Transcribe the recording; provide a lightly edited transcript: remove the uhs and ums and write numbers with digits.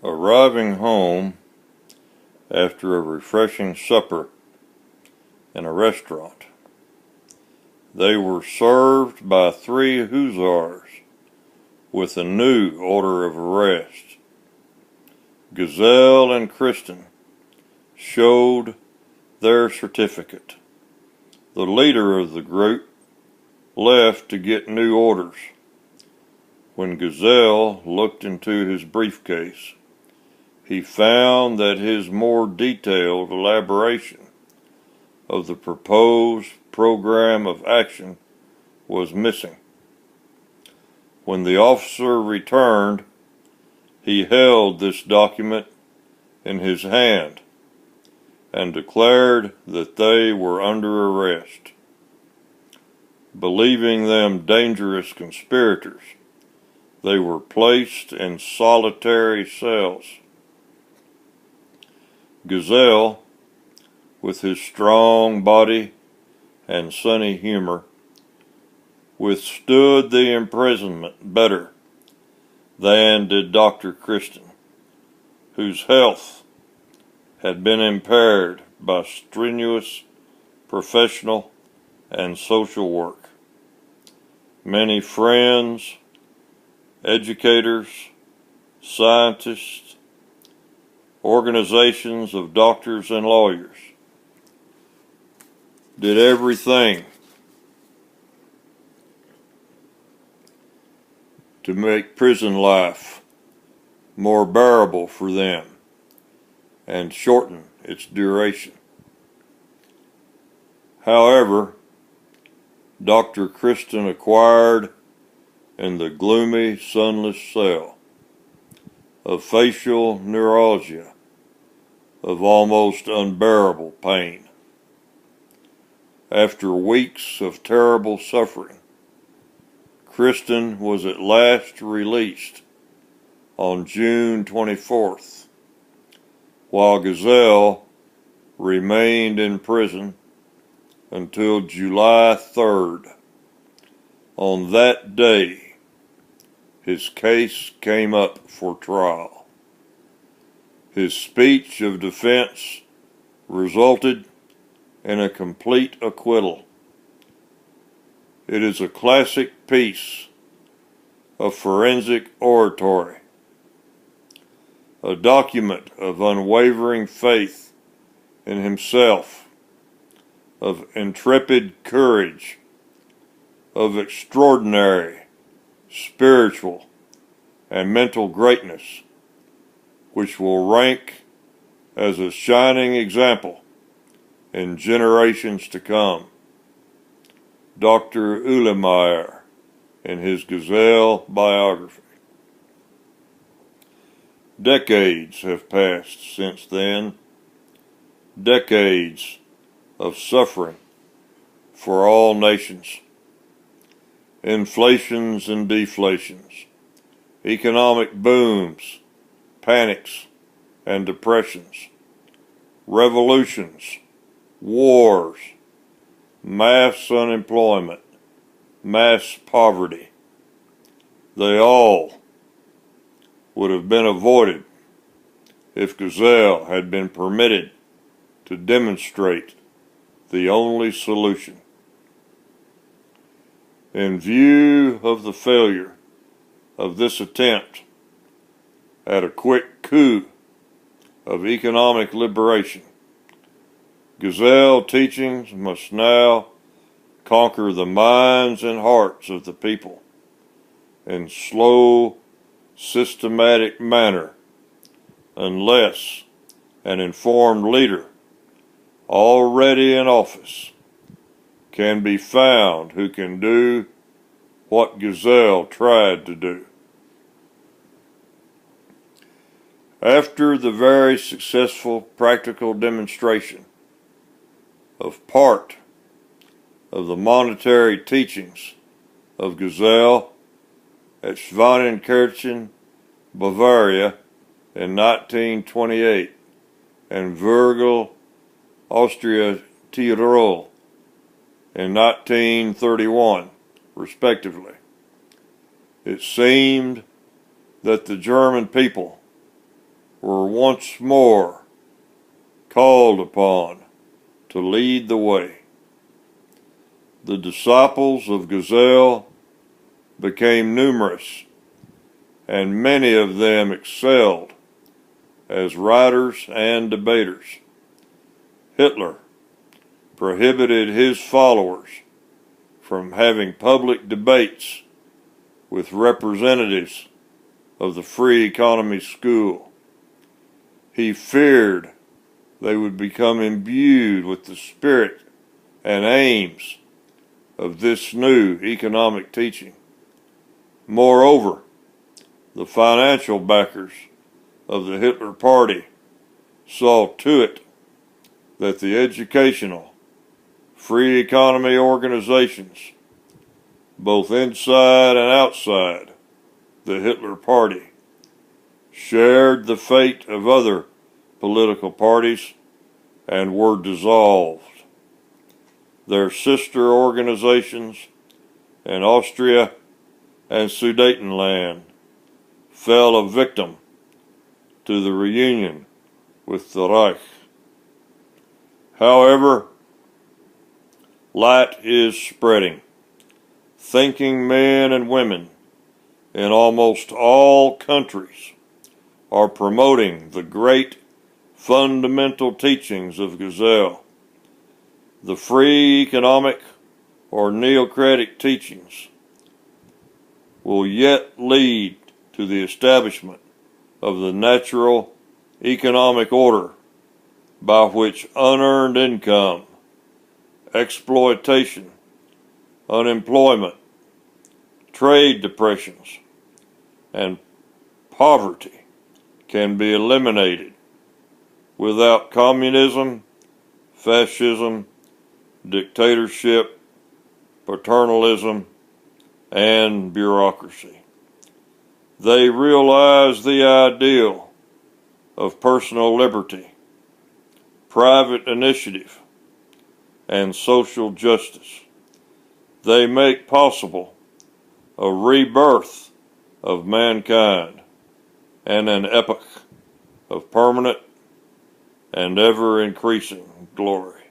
Arriving home after a refreshing supper in a restaurant, they were served by 3 hussars with a new order of arrest. Gesell and Kristen showed their certificate. The leader of the group left to get new orders. When Gesell looked into his briefcase, he found that his more detailed elaboration of the proposed program of action was missing. When the officer returned, he held this document in his hand and declared that they were under arrest. Believing them dangerous conspirators, they were placed in solitary cells. Gesell, with his strong body and sunny humor, withstood the imprisonment better than did Dr. Kristen, whose health had been impaired by strenuous professional and social work. Many friends, educators, scientists, organizations of doctors and lawyers did everything to make prison life more bearable for them and shorten its duration. However, Dr. Kristen acquired in the gloomy, sunless cell a facial neuralgia of almost unbearable pain. After weeks of terrible suffering, Kristen was at last released on June 24th, while Gesell remained in prison until July 3rd. On that day, his case came up for trial. His speech of defense resulted in a complete acquittal. It is a classic piece of forensic oratory, a document of unwavering faith in himself, of intrepid courage, of extraordinary spiritual and mental greatness, which will rank as a shining example in generations to come. Dr. Uhlemeyer in his Gesell biography. Decades have passed since then, decades of suffering for all nations. Inflations and deflations, economic booms, panics and depressions, revolutions, wars, mass unemployment, mass poverty. They all would have been avoided if Gesell had been permitted to demonstrate the only solution. In view of the failure of this attempt at a quick coup of economic liberation, Gesell teachings must now conquer the minds and hearts of the people in slow, systematic manner, unless an informed leader already in office can be found who can do what Gesell tried to do. After the very successful practical demonstration of part of the monetary teachings of Gesell at Schwanenkirchen, Bavaria in 1928, and Würgel, Austria Tyrol in 1931, respectively, it seemed that the German people were once more called upon to lead the way. The disciples of Gesell became numerous, and many of them excelled as writers and debaters. Hitler prohibited his followers from having public debates with representatives of the free economy school. He feared they would become imbued with the spirit and aims of this new economic teaching. Moreover, the financial backers of the Hitler Party saw to it that the educational, free economy organizations, both inside and outside the Hitler Party, shared the fate of other political parties and were dissolved. Their sister organizations in Austria and Sudetenland fell a victim to the reunion with the Reich. However, light is spreading. Thinking men and women in almost all countries are promoting the great fundamental teachings of Gesell. The free economic or neocratic teachings will yet lead to the establishment of the natural economic order by which unearned income, exploitation, unemployment, trade depressions, and poverty can be eliminated without communism, fascism, dictatorship, paternalism, and bureaucracy. They realize the ideal of personal liberty, private initiative, and social justice. They make possible a rebirth of mankind and an epoch of permanent and ever-increasing glory.